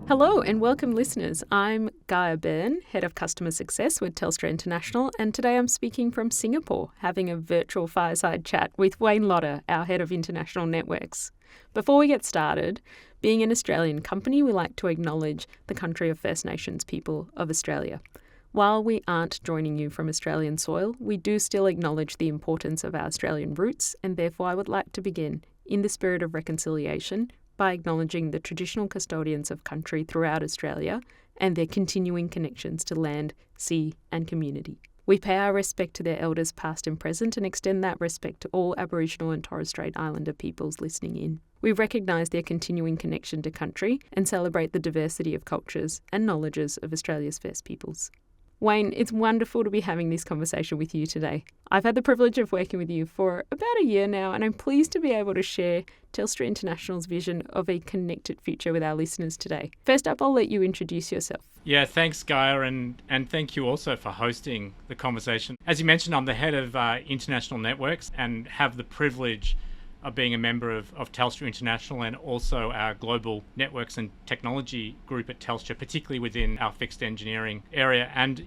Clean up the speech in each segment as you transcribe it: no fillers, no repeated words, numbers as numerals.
Hello and welcome listeners. I'm Gaia Byrne, Head of Customer Success with Telstra International, and today I'm speaking from Singapore, having a virtual fireside chat with Wayne Lotter, our Head of International Networks. Before we get started, being an Australian company, we like to acknowledge the country of First Nations people of Australia. While we aren't joining you from Australian soil, we do still acknowledge the importance of our Australian roots, and therefore I would like to begin, in the spirit of reconciliation, by acknowledging the traditional custodians of country throughout Australia and their continuing connections to land, sea and community. We pay our respect to their elders past and present and extend that respect to all Aboriginal and Torres Strait Islander peoples listening in. We recognise their continuing connection to country and celebrate the diversity of cultures and knowledges of Australia's First Peoples. Wayne, it's wonderful to be having this conversation with you today. I've had the privilege of working with you for about a year now, and I'm pleased to be able to share Telstra International's vision of a connected future with our listeners today. First up, I'll let you introduce yourself. Yeah, thanks, Gaia, and thank you also for hosting the conversation. As you mentioned, I'm the head of International Networks and have the privilege of being a member of Telstra International and also our global networks and technology group at Telstra, particularly within our fixed engineering area. And,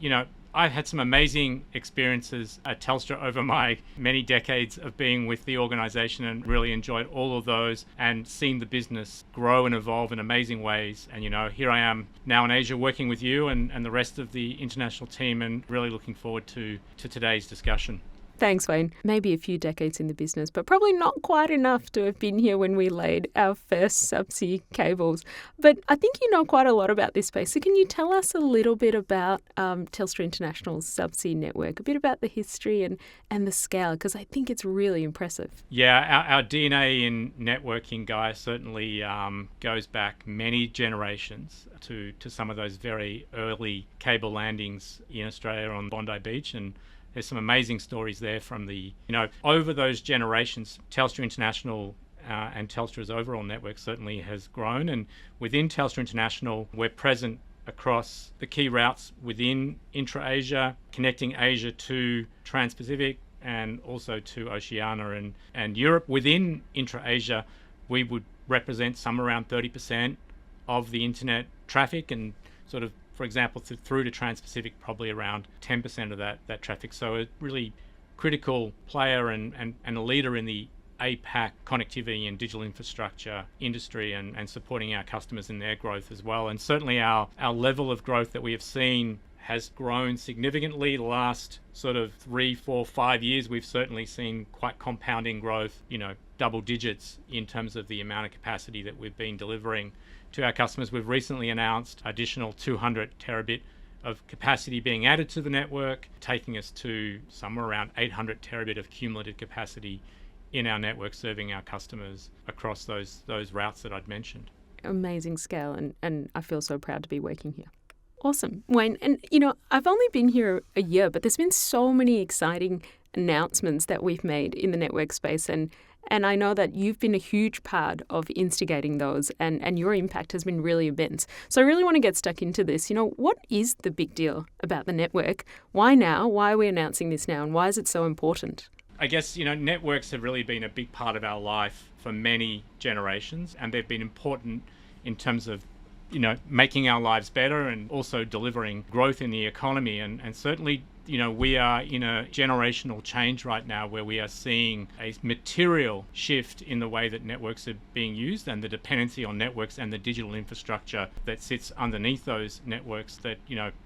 I've had some amazing experiences at Telstra over my many decades of being with the organisation and really enjoyed all of those and seen the business grow and evolve in amazing ways. And, here I am now in Asia working with you and the rest of the international team and really looking forward to today's discussion. Thanks, Wayne. Maybe a few decades in the business, but probably not quite enough to have been here when we laid our first subsea cables. But I think you know quite a lot about this space. So can you tell us a little bit about Telstra International's subsea network, a bit about the history and the scale, because I think it's really impressive. Yeah, our DNA in networking, Guy, certainly goes back many generations to some of those very early cable landings in Australia on Bondi Beach, and there's some amazing stories there from over those generations. Telstra International and Telstra's overall network certainly has grown. And within Telstra International, we're present across the key routes within intra-Asia, connecting Asia to Trans-Pacific and also to Oceania and Europe. Within intra-Asia, we would represent somewhere around 30% of the internet traffic, and sort of, for example, through to Trans-Pacific, probably around 10% of that traffic. So a really critical player and a leader in the APAC connectivity and digital infrastructure industry and supporting our customers in their growth as well. And certainly our level of growth that we have seen has grown significantly. The last sort of 3, 4, 5 years, we've certainly seen quite compounding growth, double digits in terms of the amount of capacity that we've been delivering to our customers. We've recently announced additional 200 terabit of capacity being added to the network, taking us to somewhere around 800 terabit of cumulative capacity in our network, serving our customers across those routes that I'd mentioned. Amazing scale, and I feel so proud to be working here. Awesome. Wayne, and I've only been here a year, but there's been so many exciting announcements that we've made in the network space, and I know that you've been a huge part of instigating those, and your impact has been really immense. So I really want to get stuck into this. What is the big deal about the network? Why now? Why are we announcing this now? And why is it so important? I guess, networks have really been a big part of our life for many generations, and they've been important in terms of making our lives better and also delivering growth in the economy. And certainly, we are in a generational change right now where we are seeing a material shift in the way that networks are being used and the dependency on networks and the digital infrastructure that sits underneath those networks that,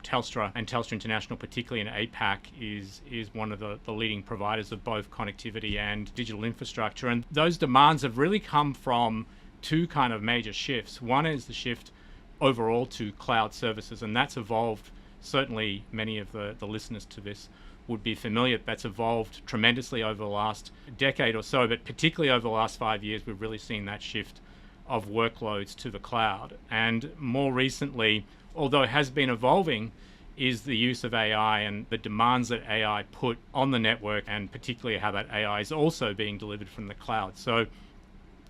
Telstra and Telstra International, particularly in APAC, is one of the leading providers of both connectivity and digital infrastructure. And those demands have really come from two kind of major shifts. One is the shift overall to cloud services, and that's evolved. Certainly many of the listeners to this would be familiar. That's evolved tremendously over the last decade or so, but particularly over the last 5 years, we've really seen that shift of workloads to the cloud. And more recently, although it has been evolving, is the use of AI and the demands that AI put on the network, and particularly how that AI is also being delivered from the cloud. So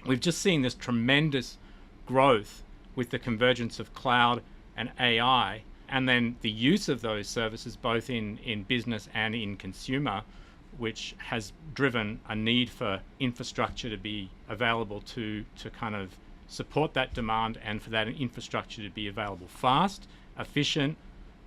we've just seen this tremendous growth with the convergence of cloud and AI, and then the use of those services both in business and in consumer, which has driven a need for infrastructure to be available to kind of support that demand and for that infrastructure to be available fast, efficient,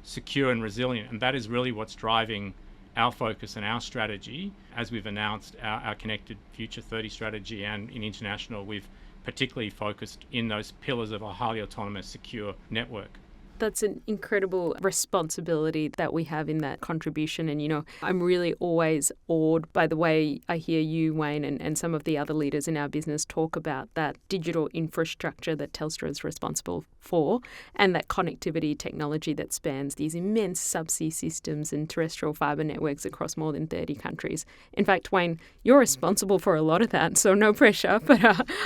secure and resilient. And that is really what's driving our focus and our strategy. As we've announced our Connected Future 30 strategy, and in international, we've particularly focused in those pillars of a highly autonomous, secure network. That's an incredible responsibility that we have in that contribution. And, I'm really always awed by the way I hear you, Wayne, and some of the other leaders in our business talk about that digital infrastructure that Telstra is responsible for, and that connectivity technology that spans these immense subsea systems and terrestrial fibre networks across more than 30 countries. In fact, Wayne, you're responsible for a lot of that, so no pressure, but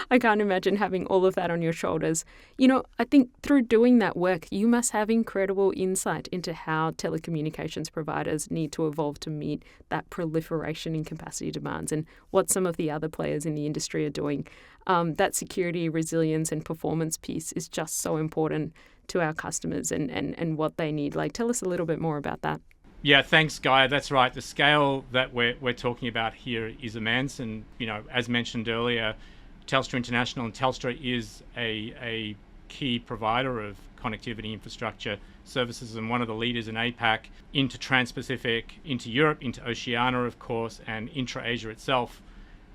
I can't imagine having all of that on your shoulders. I think through doing that work, you must have incredible insight into how telecommunications providers need to evolve to meet that proliferation in capacity demands and what some of the other players in the industry are doing. That security, resilience and performance piece is just so important to our customers and what they need. Tell us a little bit more about that. Yeah, thanks, Gaia. That's right. The scale that we're talking about here is immense. And, as mentioned earlier, Telstra International and Telstra is a key provider of connectivity infrastructure services and one of the leaders in APAC into Trans-Pacific, into Europe, into Oceania, of course, and intra-Asia itself,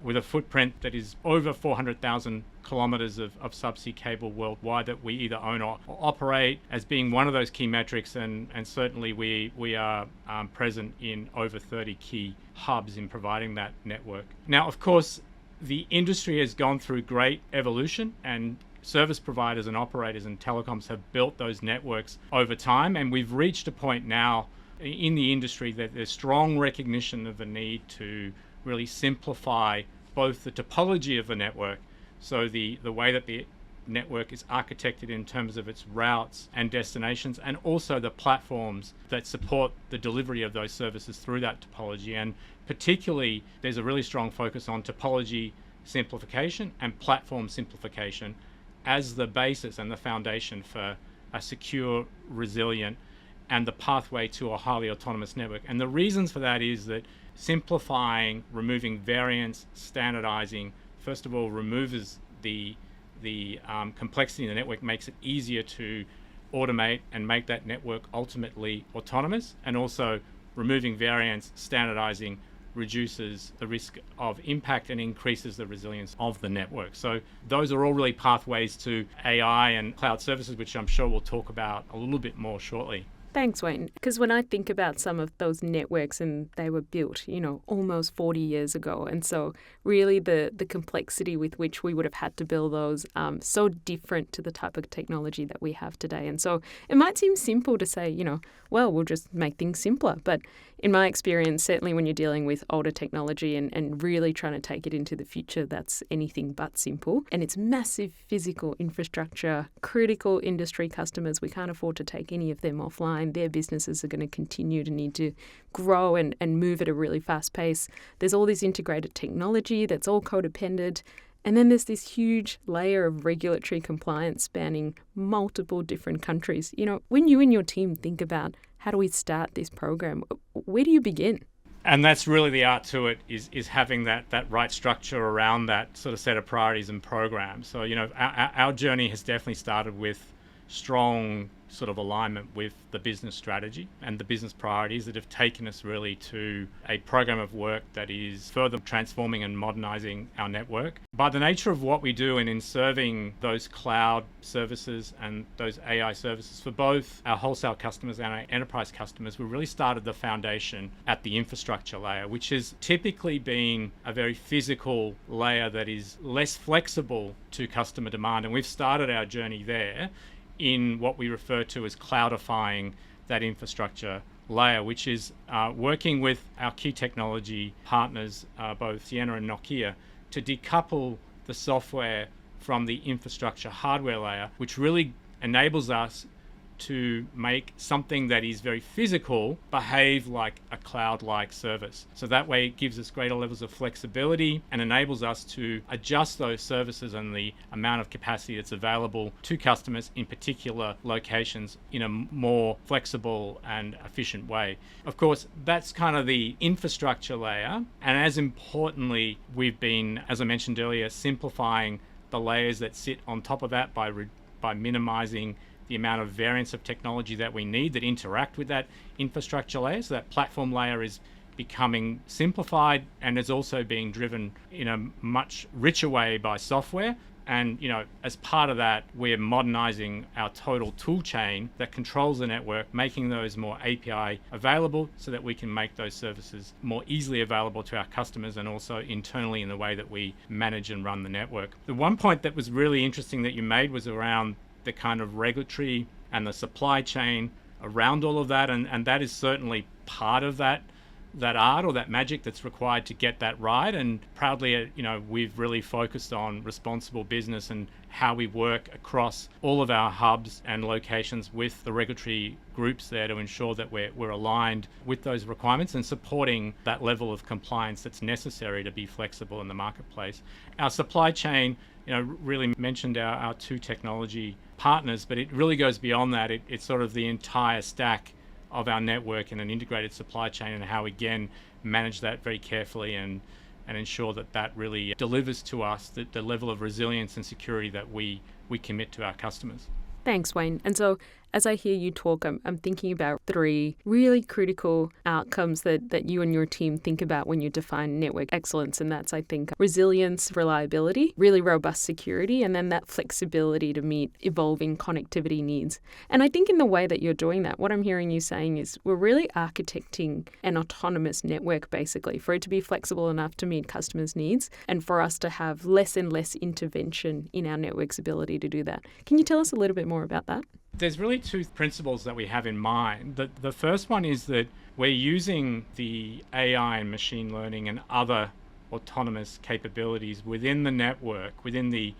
with a footprint that is over 400,000 kilometres of subsea cable worldwide that we either own or operate as being one of those key metrics. And certainly we are present in over 30 key hubs in providing that network. Now, of course, the industry has gone through great evolution, and service providers and operators and telecoms have built those networks over time, and we've reached a point now in the industry that there's strong recognition of the need to really simplify both the topology of the network, so the way that the network is architected in terms of its routes and destinations, and also the platforms that support the delivery of those services through that topology. And particularly, there's a really strong focus on topology simplification and platform simplification as the basis and the foundation for a secure, resilient, and the pathway to a highly autonomous network. And the reasons for that is that simplifying, removing variance, standardizing, first of all, removes the complexity in the network, makes it easier to automate and make that network ultimately autonomous, and also removing variance, standardizing, reduces the risk of impact and increases the resilience of the network. So those are all really pathways to AI and cloud services, which I'm sure we'll talk about a little bit more shortly. Thanks, Wayne. Because when I think about some of those networks, and they were built, almost 40 years ago. And so really the complexity with which we would have had to build those, so different to the type of technology that we have today. And so it might seem simple to say, we'll just make things simpler. But in my experience, certainly when you're dealing with older technology and really trying to take it into the future, that's anything but simple. And it's massive physical infrastructure, critical industry customers. We can't afford to take any of them offline. Their businesses are going to continue to need to grow and move at a really fast pace. There's all this integrated technology that's all codependent. And then there's this huge layer of regulatory compliance spanning multiple different countries. When you and your team think about how do we start this program, where do you begin? And that's really the art to it, is having that right structure around that sort of set of priorities and programs. So, our journey has definitely started with strong sort of alignment with the business strategy and the business priorities that have taken us really to a program of work that is further transforming and modernizing our network. By the nature of what we do and in serving those cloud services and those AI services for both our wholesale customers and our enterprise customers, we really started the foundation at the infrastructure layer, which has typically been a very physical layer that is less flexible to customer demand. And we've started our journey there in what we refer to as cloudifying that infrastructure layer, which is working with our key technology partners, both Ciena and Nokia, to decouple the software from the infrastructure hardware layer, which really enables us to make something that is very physical behave like a cloud-like service. So that way it gives us greater levels of flexibility and enables us to adjust those services and the amount of capacity that's available to customers in particular locations in a more flexible and efficient way. Of course, that's kind of the infrastructure layer. And as importantly, we've been, as I mentioned earlier, simplifying the layers that sit on top of that by minimizing the amount of variance of technology that we need that interact with that infrastructure layer. So that platform layer is becoming simplified and is also being driven in a much richer way by software. And, as part of that, we're modernizing our total tool chain that controls the network, making those more API available so that we can make those services more easily available to our customers and also internally in the way that we manage and run the network. The one point that was really interesting that you made was around the kind of regulatory and the supply chain around all of that. And that is certainly part of that art or that magic that's required to get that right. And proudly, we've really focused on responsible business and how we work across all of our hubs and locations with the regulatory groups there to ensure that we're aligned with those requirements and supporting that level of compliance that's necessary to be flexible in the marketplace. Our supply chain, really mentioned our two technology partners, but it really goes beyond that. It's sort of the entire stack of our network and an integrated supply chain, and how we again manage that very carefully and ensure that really delivers to us the level of resilience and security that we commit to our customers. Thanks, Wayne. And so as I hear you talk, I'm thinking about 3 really critical outcomes that you and your team think about when you define network excellence. And that's, I think, resilience, reliability, really robust security, and then that flexibility to meet evolving connectivity needs. And I think in the way that you're doing that, what I'm hearing you saying is we're really architecting an autonomous network, basically, for it to be flexible enough to meet customers' needs and for us to have less and less intervention in our network's ability to do that. Can you tell us a little bit more about that? There's really 2 principles that we have in mind. The first one is that we're using the AI and machine learning and other autonomous capabilities within the network, within the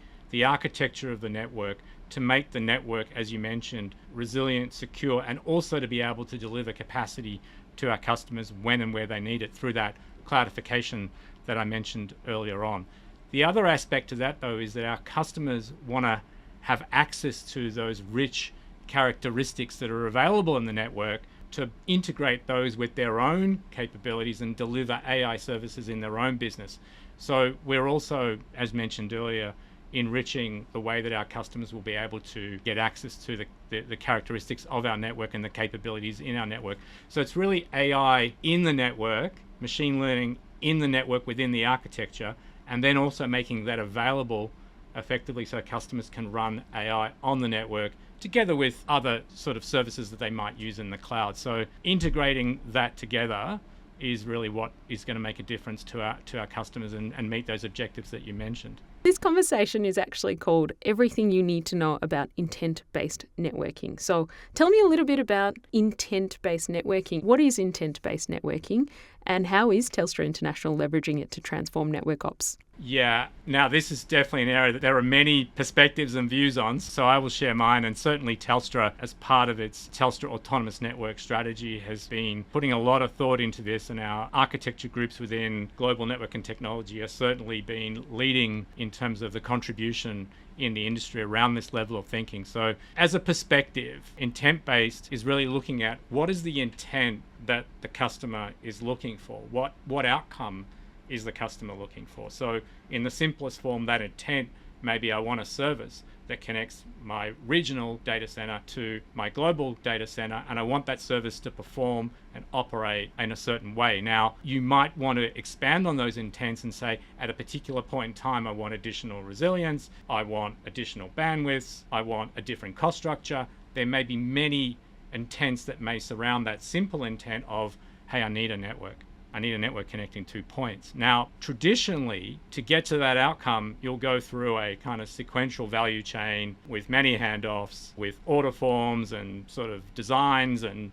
architecture of the network, to make the network, as you mentioned, resilient, secure, and also to be able to deliver capacity to our customers when and where they need it through that cloudification that I mentioned earlier on. The other aspect of that, though, is that our customers want to have access to those rich characteristics that are available in the network to integrate those with their own capabilities and deliver AI services in their own business. So we're also, as mentioned earlier, enriching the way that our customers will be able to get access to the characteristics of our network and the capabilities in our network. So it's really AI in the network, machine learning in the network within the architecture, and then also making that available effectively so customers can run AI on the network together with other sort of services that they might use in the cloud. So integrating that together is really what is going to make a difference to our customers and meet those objectives that you mentioned. This conversation is actually called Everything You Need to Know About Intent-Based Networking. So tell me a little bit about intent-based networking. What is intent-based networking and how is Telstra International leveraging it to transform network ops? Yeah, now this is definitely an area that there are many perspectives and views on, so I will share mine. And certainly Telstra, as part of its Telstra Autonomous Network strategy, has been putting a lot of thought into this, and our architecture groups within Global Network and Technology have certainly been leading in terms of the contribution in the industry around this level of thinking. So as a perspective, intent-based is really looking at what is the intent that the customer is looking for, what outcome is the customer looking for. So in the simplest form, that intent, maybe I want a service that connects my regional data center to my global data center, and I want that service to perform and operate in a certain way. Now, you might want to expand on those intents and say, at a particular point in time, I want additional resilience, I want additional bandwidths, I want a different cost structure. There may be many intents that may surround that simple intent of, hey, I need a network. I need a network connecting 2 points. Now, traditionally, to get to that outcome, you'll go through a kind of sequential value chain with many handoffs, with order forms and sort of designs, and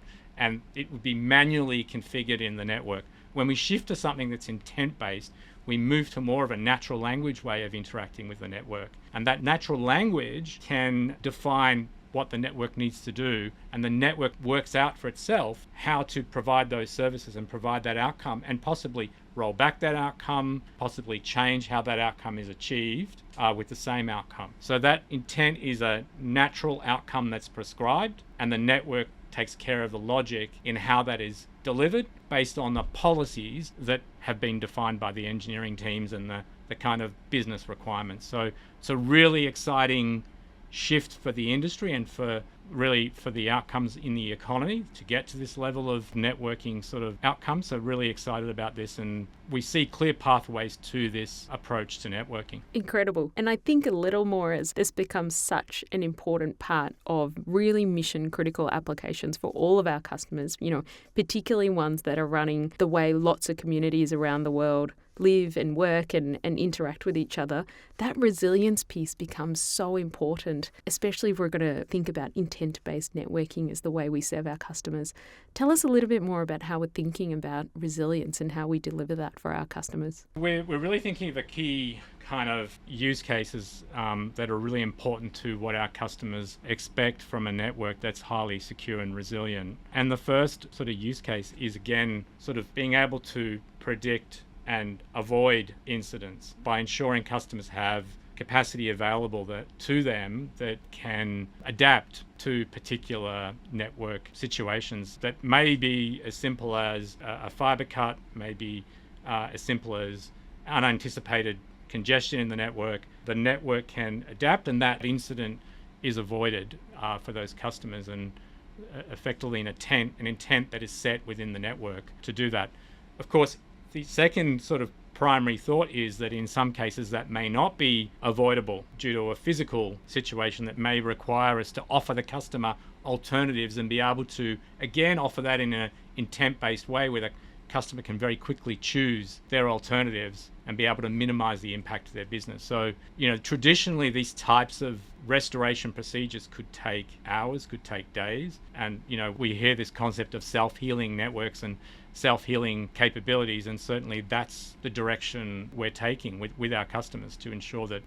it would be manually configured in the network. When we shift to something that's intent-based, we move to more of a natural language way of interacting with the network. And that natural language can define what the network needs to do, and the network works out for itself how to provide those services and provide that outcome, and possibly roll back that outcome, possibly change how that outcome is achieved with the same outcome. So that intent is a natural outcome that's prescribed, and the network takes care of the logic in how that is delivered based on the policies that have been defined by the engineering teams and the the kind of business requirements. So it's a really exciting shift for the industry and for the outcomes in the economy to get to this level of networking sort of outcomes. So really excited about this, and we see clear pathways to this approach to networking. Incredible. And I think a little more as this becomes such an important part of really mission critical applications for all of our customers, particularly ones that are running the way lots of communities around the world live and work and interact with each other. That resilience piece becomes so important, especially if we're going to think about intent-based networking as the way we serve our customers. Tell us a little bit more about how we're thinking about resilience and how we deliver that for our customers. We're really thinking of a key kind of use cases that are really important to what our customers expect from a network that's highly secure and resilient. And the first sort of use case is, again, sort of being able to predict and avoid incidents by ensuring customers have capacity available to them that can adapt to particular network situations that may be as simple as a fiber cut, maybe as simple as unanticipated congestion in the network. The network can adapt, and that incident is avoided for those customers, and effectively an intent that is set within the network to do that. Of course, the second sort of primary thought is that in some cases that may not be avoidable due to a physical situation that may require us to offer the customer alternatives and be able to, again, offer that in an intent-based way where the customer can very quickly choose their alternatives and be able to minimize the impact to their business. So, traditionally these types of restoration procedures could take hours, could take days. And, we hear this concept of self-healing networks and self-healing capabilities, and certainly that's the direction we're taking with our customers to ensure that,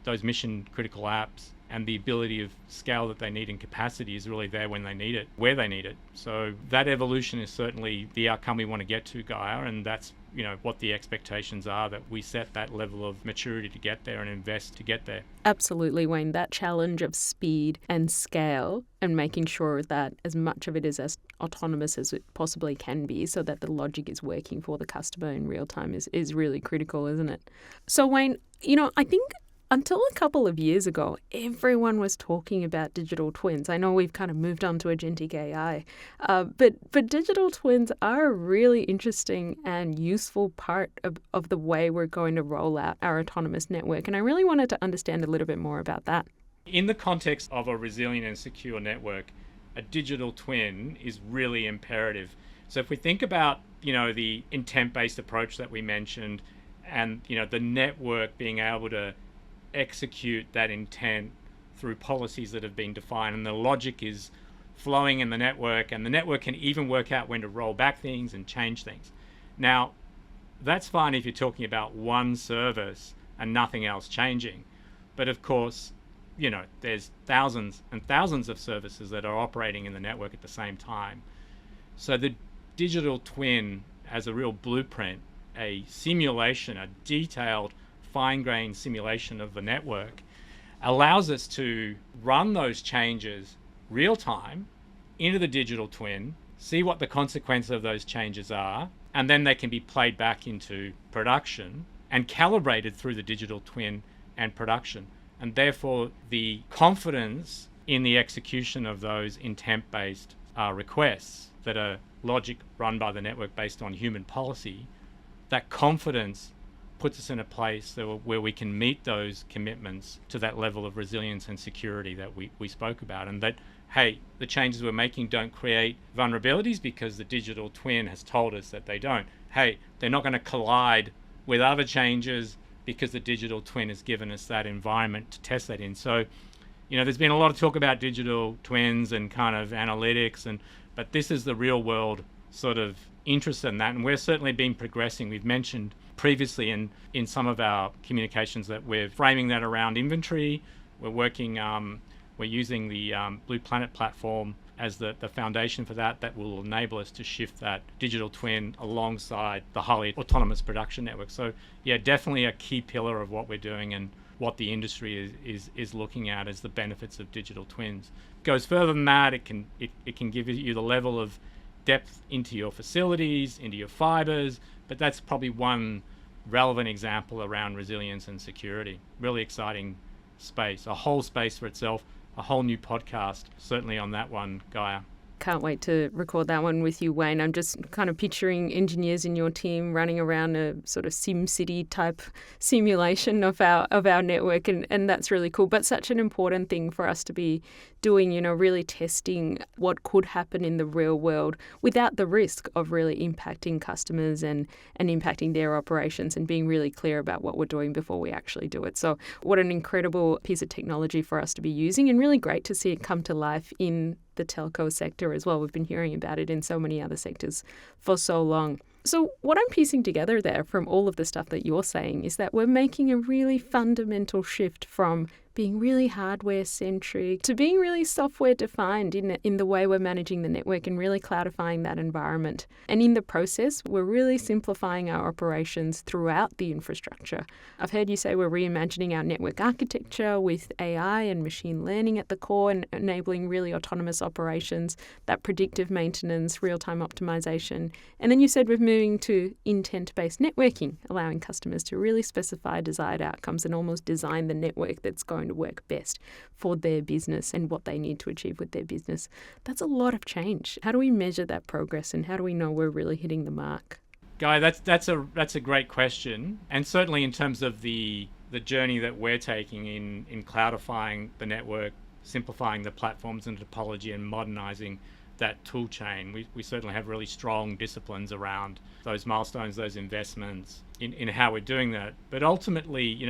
those mission critical apps and the ability of scale that they need and capacity is really there when they need it, where they need it. So that evolution is certainly the outcome we want to get to, Gaia, and that's what the expectations are, that we set that level of maturity to get there and invest to get there. Absolutely, Wayne. That challenge of speed and scale and making sure that as much of it is as autonomous as it possibly can be so that the logic is working for the customer in real time is really critical, isn't it? So, Wayne, I think until a couple of years ago, everyone was talking about digital twins. I know we've kind of moved on to agentic AI, but digital twins are a really interesting and useful part of the way we're going to roll out our autonomous network. And I really wanted to understand a little bit more about that. In the context of a resilient and secure network, a digital twin is really imperative. So if we think about, the intent-based approach that we mentioned and, the network being able to execute that intent through policies that have been defined, and the logic is flowing in the network, and the network can even work out when to roll back things and change things. Now, that's fine if you're talking about one service and nothing else changing. But of course, there's thousands and thousands of services that are operating in the network at the same time. So the digital twin as a real blueprint, a simulation, a detailed fine-grained simulation of the network, allows us to run those changes real-time into the digital twin, see what the consequences of those changes are, and then they can be played back into production and calibrated through the digital twin and production. And therefore, the confidence in the execution of those intent-based requests that are logic run by the network based on human policy, that confidence puts us in a place where we can meet those commitments to that level of resilience and security that we spoke about, and that, hey, the changes we're making don't create vulnerabilities because the digital twin has told us that they don't. Hey, they're not going to collide with other changes because the digital twin has given us that environment to test that in. So, there's been a lot of talk about digital twins and kind of analytics, but this is the real world sort of interest in that, and we're certainly been progressing. We've mentioned previously in some of our communications that we're framing that around inventory. We're working, we're using the Blue Planet platform as the foundation for that will enable us to shift that digital twin alongside the highly autonomous production network. So yeah, definitely a key pillar of what we're doing and what the industry is looking at as the benefits of digital twins. It goes further than that. It can give you the level of depth into your facilities, into your fibers, but that's probably one relevant example around resilience and security. Really exciting space, a whole space for itself, a whole new podcast, certainly on that one, Gaia. Can't wait to record that one with you, Wayne. I'm just kind of picturing engineers in your team running around a sort of SimCity type simulation of our network, and that's really cool. But such an important thing for us to be doing, really testing what could happen in the real world without the risk of really impacting customers and impacting their operations, and being really clear about what we're doing before we actually do it. So what an incredible piece of technology for us to be using, and really great to see it come to life in the telco sector as well. We've been hearing about it in so many other sectors for so long. So what I'm piecing together there from all of the stuff that you're saying is that we're making a really fundamental shift from being really hardware-centric to being really software-defined in the way we're managing the network and really cloudifying that environment. And in the process, we're really simplifying our operations throughout the infrastructure. I've heard you say we're reimagining our network architecture with AI and machine learning at the core and enabling really autonomous operations, that predictive maintenance, real-time optimization. And then you said we're moving to intent-based networking, allowing customers to really specify desired outcomes and almost design the network that's going to work best for their business and what they need to achieve with their business. That's a lot of change. How do we measure that progress, and how do we know we're really hitting the mark? Guy, that's a great question, and certainly in terms of the journey that we're taking in cloudifying the network, simplifying the platforms and topology, and modernizing that tool chain. We certainly have really strong disciplines around those milestones, those investments in how we're doing that. But ultimately,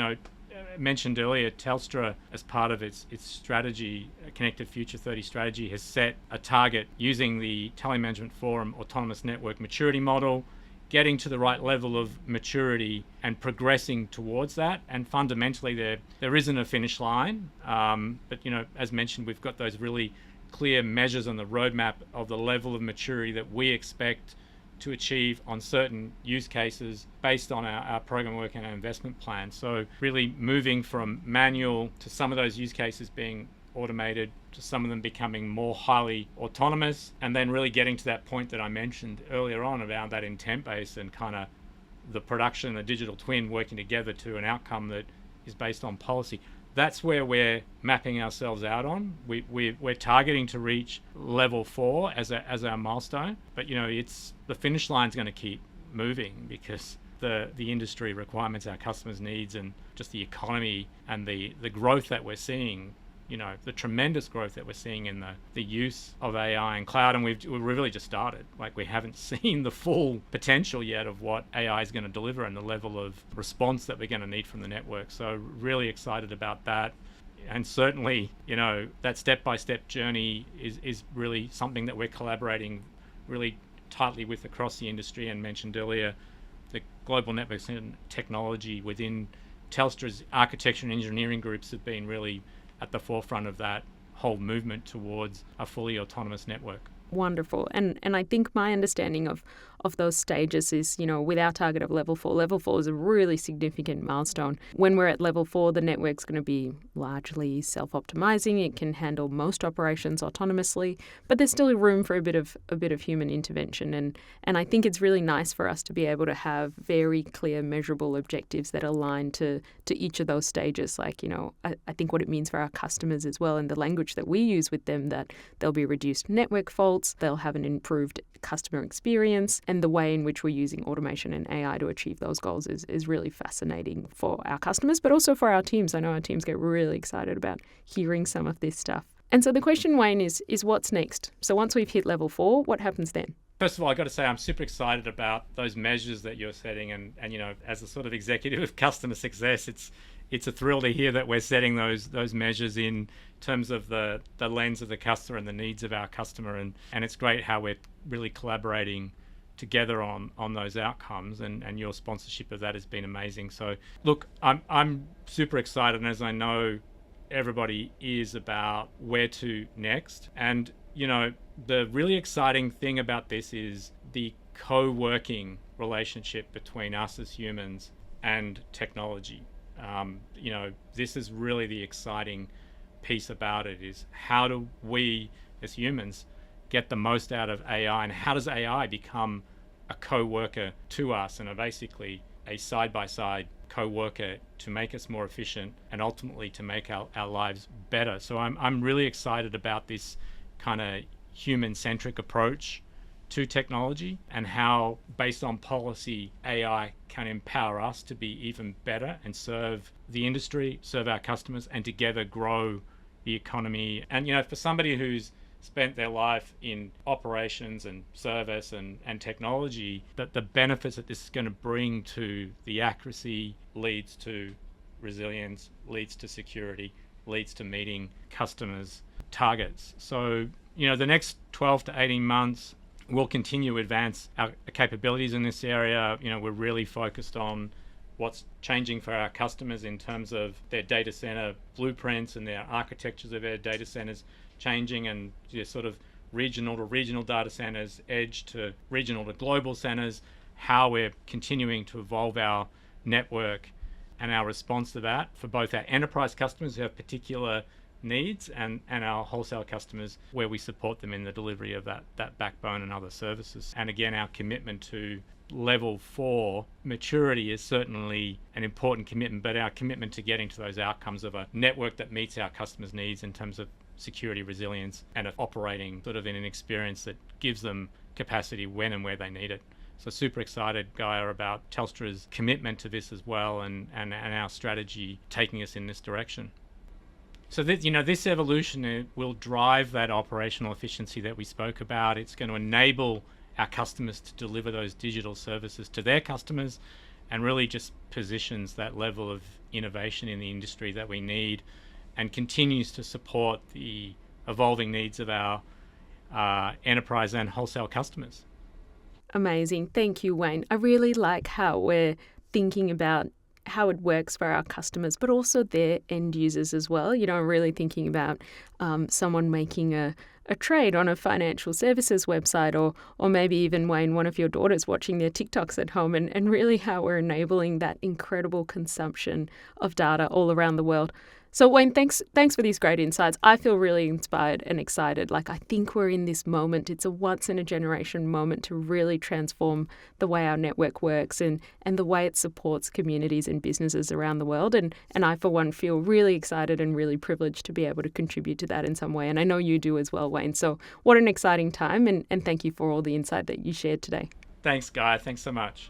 mentioned earlier, Telstra, as part of its strategy, Connected Future 30 strategy, has set a target using the Telemanagement Forum Autonomous Network Maturity Model, getting to the right level of maturity and progressing towards that. And fundamentally, there isn't a finish line. But as mentioned, we've got those really clear measures on the roadmap of the level of maturity that we expect to achieve on certain use cases based on our program work and our investment plan. So really moving from manual to some of those use cases being automated, to some of them becoming more highly autonomous, and then really getting to that point that I mentioned earlier on around that intent base and kind of the production and the digital twin working together to an outcome that is based on policy. That's where we're mapping ourselves out on. We're targeting to reach level 4 as our milestone, but it's the finish line's going to keep moving because the industry requirements, our customers' needs, and just the economy and the growth that we're seeing. The tremendous growth that we're seeing in the use of AI and cloud, and we've really just started. Like, we haven't seen the full potential yet of what AI is going to deliver and the level of response that we're going to need from the network. So really excited about that. And certainly, that step-by-step journey is really something that we're collaborating really tightly with across the industry. And mentioned earlier, the global networks and technology within Telstra's architecture and engineering groups have been really at the forefront of that whole movement towards a fully autonomous network. Wonderful. And I think my understanding of those stages is, with our target of level 4 is a really significant milestone. When we're at level 4, the network's going to be largely self-optimizing. It can handle most operations autonomously, but there's still room for a bit of human intervention. And I think it's really nice for us to be able to have very clear, measurable objectives that align to each of those stages. Like, I think what it means for our customers as well, and the language that we use with them, that there'll be reduced network faults, they'll have an improved customer experience, and the way in which we're using automation and AI to achieve those goals is really fascinating for our customers, but also for our teams. I know our teams get really excited about hearing some of this stuff. And so the question, Wayne, is what's next? So once we've hit level 4, what happens then? First of all, I've got to say I'm super excited about those measures that you're setting, and as a sort of executive of customer success, it's a thrill to hear that we're setting those measures in terms of the lens of the customer and the needs of our customer, and it's great how we're really collaborating together on those outcomes, and your sponsorship of that has been amazing. So look, I'm super excited, and as I know everybody is, about where to next. And the really exciting thing about this is the co-working relationship between us as humans and technology. This is really the exciting piece about it, is how do we as humans get the most out of AI, and how does AI become a co-worker to us and basically a side-by-side co-worker to make us more efficient and ultimately to make our lives better. So I'm really excited about this kind of human-centric approach to technology and how, based on policy, AI can empower us to be even better and serve the industry, serve our customers, and together grow the economy. And, for somebody who's spent their life in operations and service and technology, that the benefits that this is going to bring to the accuracy leads to resilience, leads to security, leads to meeting customers' targets. So, the next 12 to 18 months, we'll continue to advance our capabilities in this area. We're really focused on what's changing for our customers in terms of their data center blueprints and their architectures of their data centers changing, and sort of regional to regional data centers, edge to regional to global centers, how we're continuing to evolve our network and our response to that for both our enterprise customers who have particular needs and our wholesale customers where we support them in the delivery of that backbone and other services. And again, our commitment to level 4 maturity is certainly an important commitment, but our commitment to getting to those outcomes of a network that meets our customers' needs in terms of security, resilience, and of operating sort of in an experience that gives them capacity when and where they need it. So super excited, Gaia, about Telstra's commitment to this as well, and our strategy taking us in this direction. So this evolution will drive that operational efficiency that we spoke about. It's going to enable our customers to deliver those digital services to their customers, and really just positions that level of innovation in the industry that we need, and continues to support the evolving needs of our enterprise and wholesale customers. Amazing. Thank you, Wayne. I really like how we're thinking about how it works for our customers, but also their end users as well. Really thinking about someone making a trade on a financial services website, or maybe even, Wayne, one of your daughters watching their TikToks at home, and really how we're enabling that incredible consumption of data all around the world. So, Wayne, thanks for these great insights. I feel really inspired and excited. I think we're in this moment. It's a once-in-a-generation moment to really transform the way our network works and the way it supports communities and businesses around the world. And I, for one, feel really excited and really privileged to be able to contribute to that in some way. And I know you do as well, Wayne. So what an exciting time, and thank you for all the insight that you shared today. Thanks, Guy. Thanks so much.